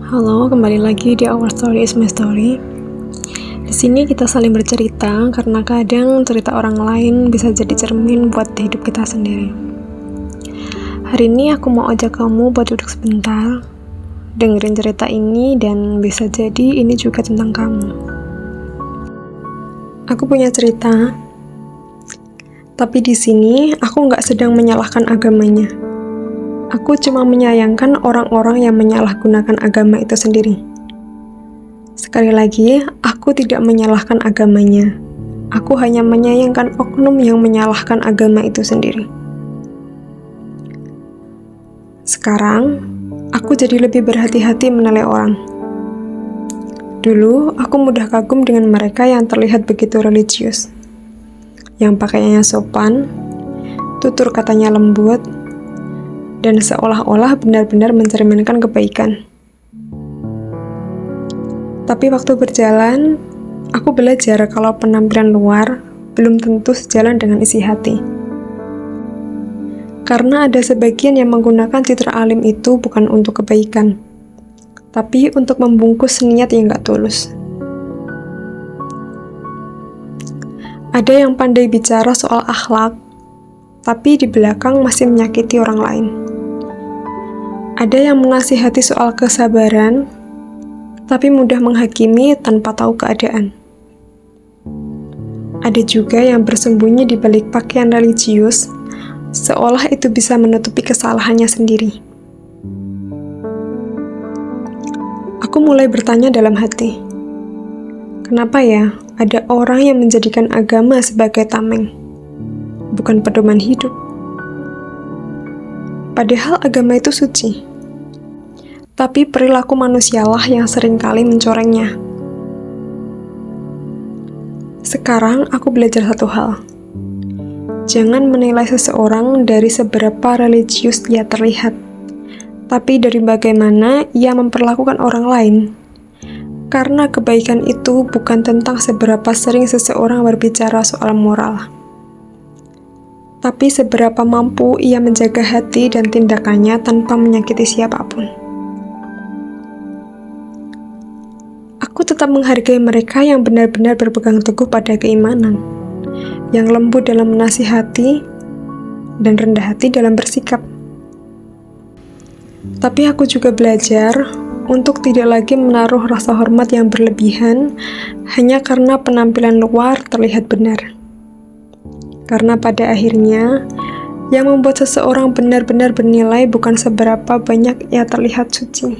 Halo, kembali lagi di Our Story is My Story. Di sini kita saling bercerita karena kadang cerita orang lain bisa jadi cermin buat hidup kita sendiri. Hari ini aku mau ajak kamu buat duduk sebentar, dengerin cerita ini dan bisa jadi ini juga tentang kamu. Aku punya cerita, tapi di sini aku nggak sedang menyalahkan agamanya. Aku cuma menyayangkan orang-orang yang menyalahgunakan agama itu sendiri. Sekali lagi, aku tidak menyalahkan agamanya. Aku hanya menyayangkan oknum yang menyalahkan agama itu sendiri. Sekarang, aku jadi lebih berhati-hati menilai orang. Dulu, aku mudah kagum dengan mereka yang terlihat begitu religius. Yang pakaiannya sopan, tutur katanya lembut, dan seolah-olah benar-benar mencerminkan kebaikan. Tapi waktu berjalan, aku belajar kalau penampilan luar belum tentu sejalan dengan isi hati. Karena ada sebagian yang menggunakan citra alim itu bukan untuk kebaikan, tapi untuk membungkus niat yang gak tulus. Ada yang pandai bicara soal akhlak, tapi di belakang masih menyakiti orang lain. Ada yang menasihati soal kesabaran, tapi mudah menghakimi tanpa tahu keadaan. Ada juga yang bersembunyi di balik pakaian religius, seolah itu bisa menutupi kesalahannya sendiri. Aku mulai bertanya dalam hati, kenapa ya ada orang yang menjadikan agama sebagai tameng, bukan pedoman hidup? Padahal agama itu suci, tapi perilaku manusialah yang seringkali mencorengnya. Sekarang aku belajar satu hal. Jangan menilai seseorang dari seberapa religius dia terlihat, tapi dari bagaimana ia memperlakukan orang lain. Karena kebaikan itu bukan tentang seberapa sering seseorang berbicara soal moral, tapi seberapa mampu ia menjaga hati dan tindakannya tanpa menyakiti siapapun. Aku tetap menghargai mereka yang benar-benar berpegang teguh pada keimanan, yang lembut dalam menasihati, dan rendah hati dalam bersikap. Tapi aku juga belajar untuk tidak lagi menaruh rasa hormat yang berlebihan hanya karena penampilan luar terlihat benar. Karena pada akhirnya, yang membuat seseorang benar-benar bernilai bukan seberapa banyak ia terlihat suci,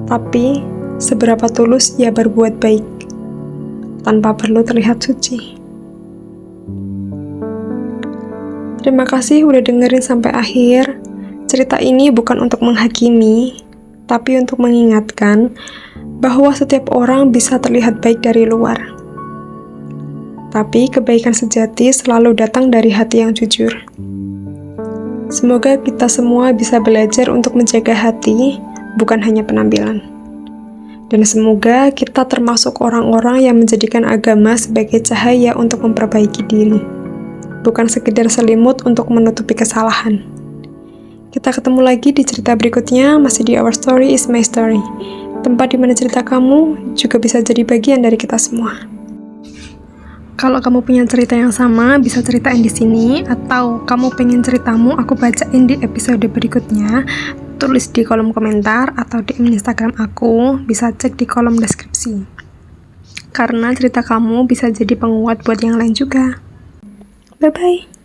tapi seberapa tulus ia berbuat baik, tanpa perlu terlihat suci. Terima kasih udah dengerin sampai akhir. Cerita ini bukan untuk menghakimi, tapi untuk mengingatkan bahwa setiap orang bisa terlihat baik dari luar. Tapi kebaikan sejati selalu datang dari hati yang jujur. Semoga kita semua bisa belajar untuk menjaga hati, bukan hanya penampilan. Dan semoga kita termasuk orang-orang yang menjadikan agama sebagai cahaya untuk memperbaiki diri, bukan sekedar selimut untuk menutupi kesalahan. Kita ketemu lagi di cerita berikutnya, masih di Our Story is My Story, tempat di mana cerita kamu juga bisa jadi bagian dari kita semua. Kalau kamu punya cerita yang sama, bisa ceritain di sini, atau kamu pengen ceritamu aku bacain di episode berikutnya, tulis di kolom komentar atau di Instagram aku, bisa cek di kolom deskripsi. Karena cerita kamu bisa jadi penguat buat yang lain juga. Bye-bye.